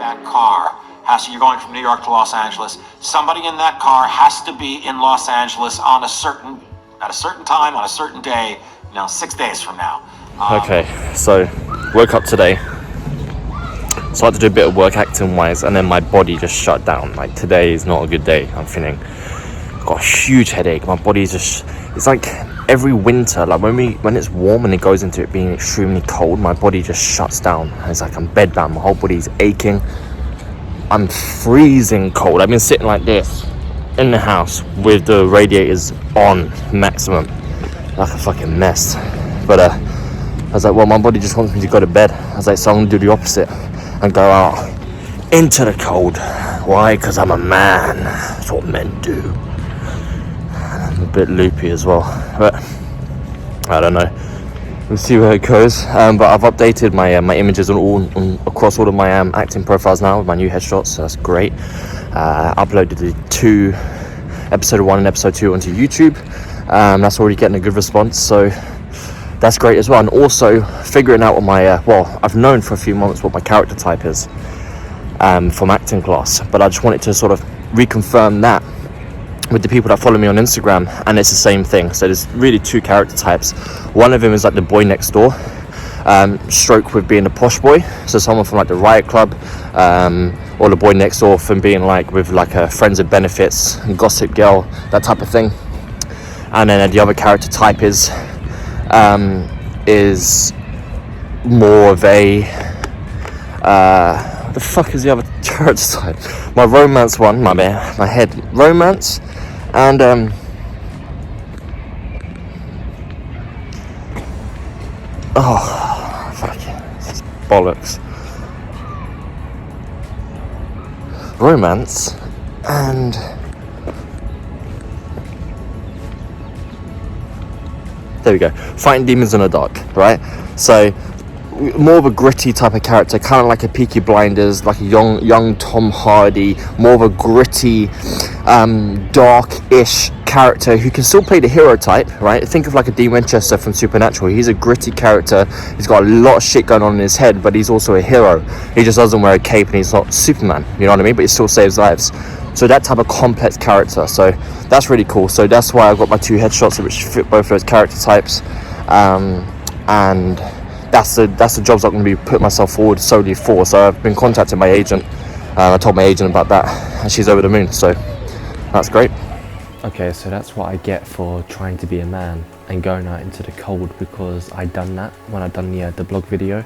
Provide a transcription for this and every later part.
that car you're going from New York to Los Angeles. Somebody in that car has to be in Los Angeles at a certain time, on a certain day, 6 days from now. Okay, so woke up today. So I had to do a bit of work acting wise, and then my body just shut down. Like, today is not a good day. I'm feeling, I've got a huge headache. My body is just, it's like every winter, like when it's warm and it goes into it being extremely cold, my body just shuts down. It's like I'm bedbound, my whole body's aching. I'm freezing cold. I've been sitting like this in the house with the radiators on maximum, like a fucking mess. But I was like, well, my body just wants me to go to bed. I was like, so I'm gonna do the opposite and go out into the cold. Why? Because I'm a man. That's what men do. I'm a bit loopy as well, but I don't know. We'll see where it goes. But I've updated my images across all of my acting profiles now with my new headshots, so that's great. Uploaded the episode 1 and episode 2 onto YouTube. That's already getting a good response, so that's great as well. And also figuring out what my I've known for a few months what my character type is from acting class, but I just wanted to sort of reconfirm that with the people that follow me on Instagram, and it's the same thing. So there's really 2 character types. One of them is like the boy next door, stroke with being the posh boy, so someone from like the Riot Club, or the boy next door from being like with like a friends with benefits and Gossip Girl, that type of thing. And then the other character type is more of a what the fuck is the other character type? My romance one, my head romance, and oh fucking bollocks, romance, and there we go, fighting demons in the dark, right? So more of a gritty type of character, kind of like a Peaky Blinders, like a young Tom Hardy, more of a gritty, dark-ish character who can still play the hero type, right? Think of like a Dean Winchester from Supernatural. He's a gritty character. He's got a lot of shit going on in his head, but he's also a hero. He just doesn't wear a cape and he's not Superman, you know what I mean? But he still saves lives. So that type of complex character. So that's really cool. So that's why I've got my 2 headshots which fit both of those character types. And that's the jobs I'm going to be putting myself forward solely for. So I've been contacting my agent. I told my agent about that, and she's over the moon. So that's great. Okay, so that's what I get for trying to be a man and going out into the cold, because I done that when I done the blog video.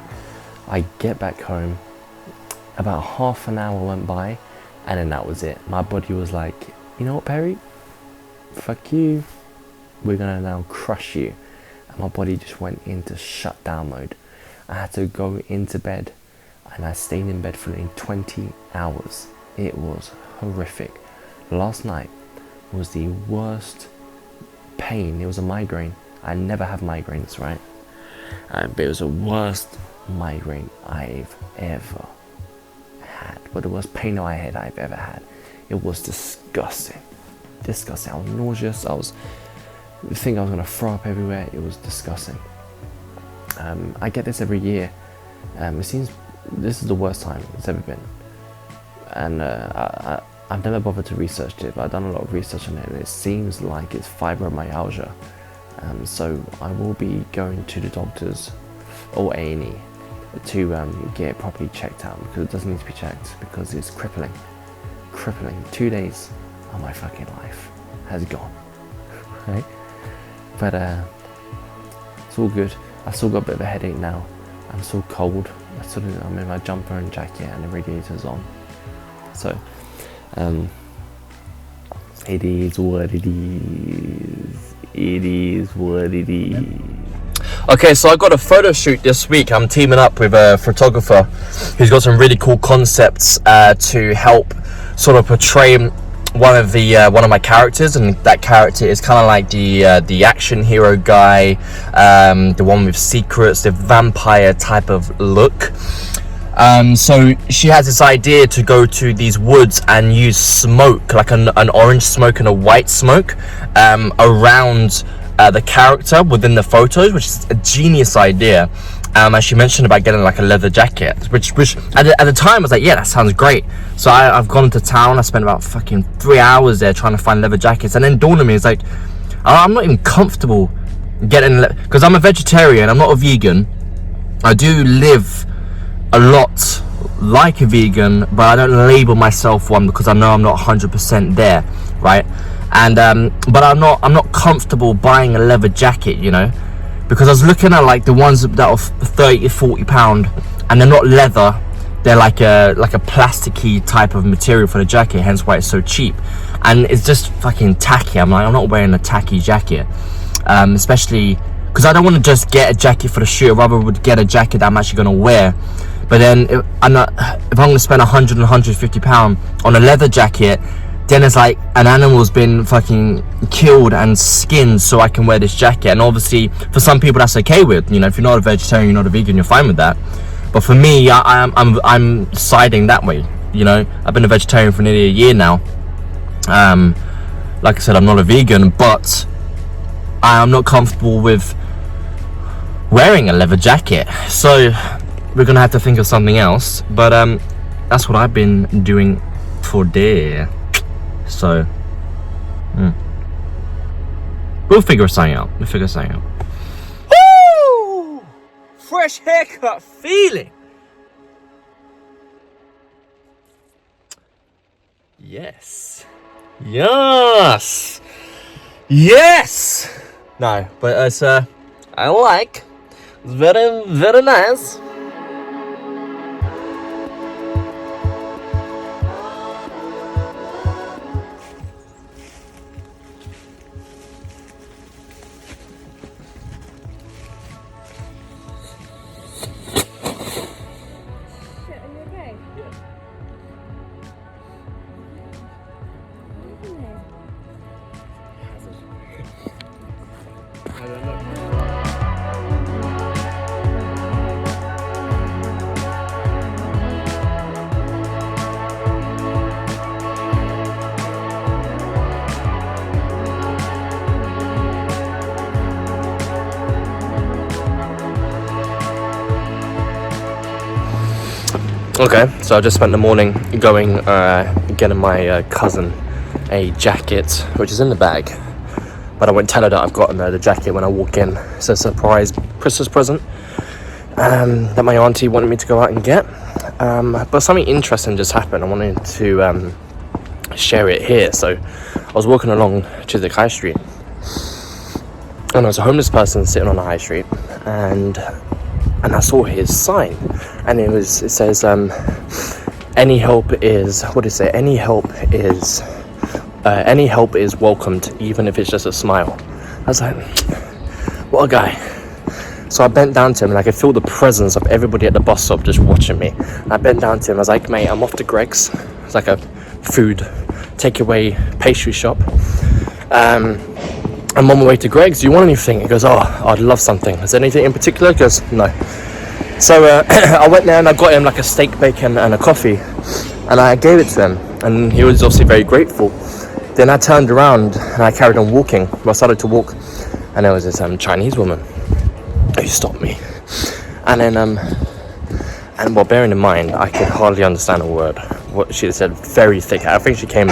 I get back home, about half an hour went by, and then that was it. My body was like, you know what, Perry? Fuck you. We're gonna now crush you. And my body just went into shutdown mode. I had to go into bed, and I stayed in bed for nearly 20 hours. It was horrific. Last night was the worst pain. It was a migraine. I never have migraines, right? But it was the worst migraine I've ever had. But the worst pain in my head I've ever had. It was disgusting. Disgusting. I was nauseous. I think I was gonna throw up everywhere. It was disgusting. I get this every year. It seems this is the worst time it's ever been. And I've never bothered to research it, but I've done a lot of research on it, and it seems like it's fibromyalgia. So I will be going to the doctors or A&E to get it properly checked out, because it does need to be checked, because it's crippling. 2 days of my fucking life has gone. Right? But it's all good. I've still got a bit of a headache now. I'm still cold. I'm in my jumper and jacket, and the radiator's on. So it is what it is. It is what it is. Okay, so I got a photo shoot this week. I'm teaming up with a photographer who's got some really cool concepts to help sort of portray one of my characters, and that character is kind of like the action hero guy, the one with secrets, the vampire type of look. So she has this idea to go to these woods and use smoke, like an orange smoke and a white smoke, around the character within the photos, which is a genius idea. And she mentioned about getting like a leather jacket, which at the time I was like, yeah, that sounds great. So I've gone to town. I spent about fucking 3 hours there trying to find leather jackets, and then dawned on me, it's like, I'm not even comfortable getting, because I'm a vegetarian, I'm not a vegan. I do live a lot like a vegan, but I don't label myself one because I know I'm not 100% there, right? And but I'm not comfortable buying a leather jacket, you know, because I was looking at like the ones that are 30 to 40 pound, and they're not leather, they're like a plasticky type of material for the jacket, hence why it's so cheap. And it's just fucking tacky. I'm not wearing a tacky jacket, especially because I don't want to just get a jacket for the shoot. I rather would get a jacket that I'm actually going to wear. But then if I'm going to spend 100 and 150 pound on a leather jacket, then it's like an animal's been fucking killed and skinned so I can wear this jacket. And obviously for some people that's okay with, you know, if you're not a vegetarian, you're not a vegan, you're fine with that. But for me, I'm siding that way, you know. I've been a vegetarian for nearly a year now. Like I said, I'm not a vegan, but I'm not comfortable with wearing a leather jacket, so we're gonna have to think of something else. But that's what I've been doing today. So we'll figure something out. Woo! Fresh haircut feeling. Yes. No, but it's I like. It's very, very nice. Okay, so I just spent the morning going getting my cousin a jacket, which is in the bag, but I won't tell her that I've gotten the jacket when I walk in. It's a surprise Christmas present that my auntie wanted me to go out and get, but something interesting just happened. I wanted to share it here. So I was walking along Chiswick High Street, and there was a homeless person sitting on the high street, and I saw his sign, and it says any help is, what did it say? Any help is welcomed, even if it's just a smile. I was like, what a guy. So I bent down to him, and I could feel the presence of everybody at the bus stop just watching me. And I bent down to him. I was like, mate, I'm off to Greg's. It's like a food takeaway pastry shop. I'm on my way to Greg's. Do you want anything? He goes, oh, I'd love something. Is there anything in particular? He goes, no. So I went there and I got him like a steak, bacon and a coffee, and I gave it to him, and he was obviously very grateful. Then I turned around and I carried on walking. I started to walk, and there was this Chinese woman who stopped me. And then and well, bearing in mind I could hardly understand a word what she said. Very thick. I think she came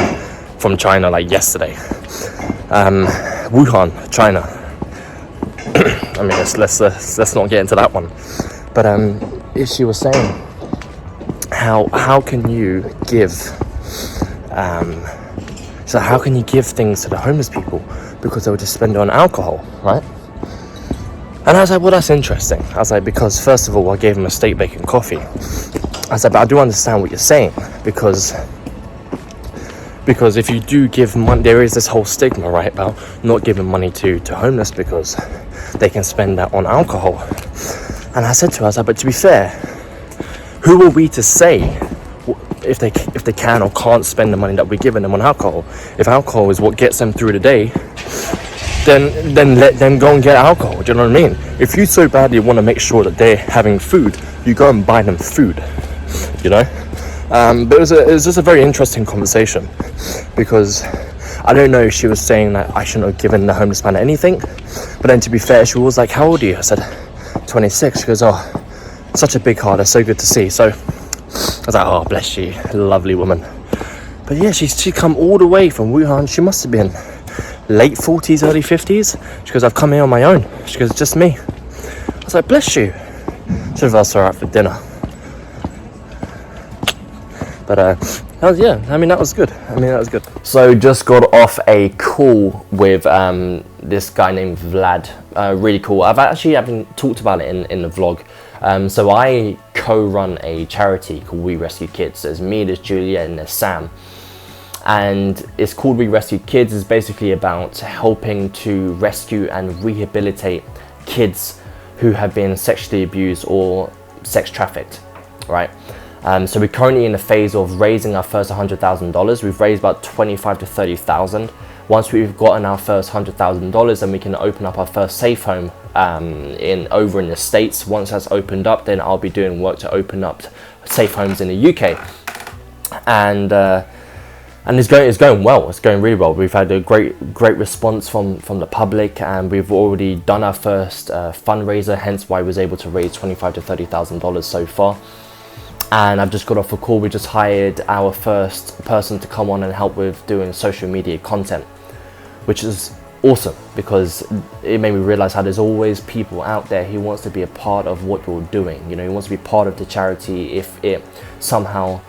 from China like yesterday. Wuhan, China. I mean, let's not get into that one. But she was saying how can you give so how can you give things to the homeless people, because they would just spend it on alcohol, right? And I was like, well, that's interesting. I was like, because first of all, I gave him a steak, bacon, coffee. I said, but I do understand what you're saying, because if you do give money, there is this whole stigma, right, about not giving money to homeless because they can spend that on alcohol. And I said to her, I was like, but to be fair, who are we to say if they can or can't spend the money that we're giving them on alcohol? If alcohol is what gets them through the day, then let them go and get alcohol. Do you know what I mean? If you so badly want to make sure that they're having food, you go and buy them food, you know? But it was just a very interesting conversation, because I don't know if she was saying that I shouldn't have given the homeless man anything, but then to be fair, she was like, how old are you? I said 26. She goes, oh, such a big heart, that's so good to see. So I was like, oh, bless you, lovely woman. But yeah, she come all the way from Wuhan. She must have been late 40s, early 50s. She goes, I've come here on my own. She goes, just me. I was like, bless you. Should have asked her out for dinner. But that was good. So just got off a call with this guy named Vlad. Really cool. I haven't talked about it in the vlog. So I co-run a charity called We Rescue Kids. There's me, there's Julia, and there's Sam. And it's called We Rescue Kids. It's basically about helping to rescue and rehabilitate kids who have been sexually abused or sex trafficked, right? So we're currently in the phase of raising our first $100,000. We've raised about 25 to 30,000. Once we've gotten our first $100,000, then we can open up our first safe home over in the States. Once that's opened up, then I'll be doing work to open up safe homes in the UK. And it's going well. It's going really well. We've had a great response from the public, and we've already done our first fundraiser. Hence why I was able to raise $25 to $30,000 so far. And I've just got off a call. We just hired our first person to come on and help with doing social media content, which is awesome because it made me realize how there's always people out there who wants to be a part of what you're doing. You know, who wants to be part of the charity if it somehow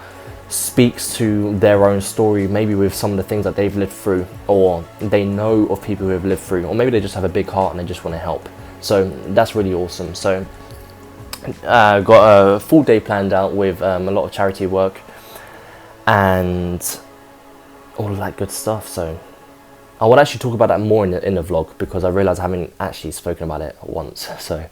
speaks to their own story, maybe with some of the things that they've lived through, or they know of people who have lived through, or maybe they just have a big heart and they just want to help. So that's really awesome. So got a full day planned out with a lot of charity work and all of that good stuff. So I will actually talk about that more in the vlog because I realized I haven't actually spoken about it once. So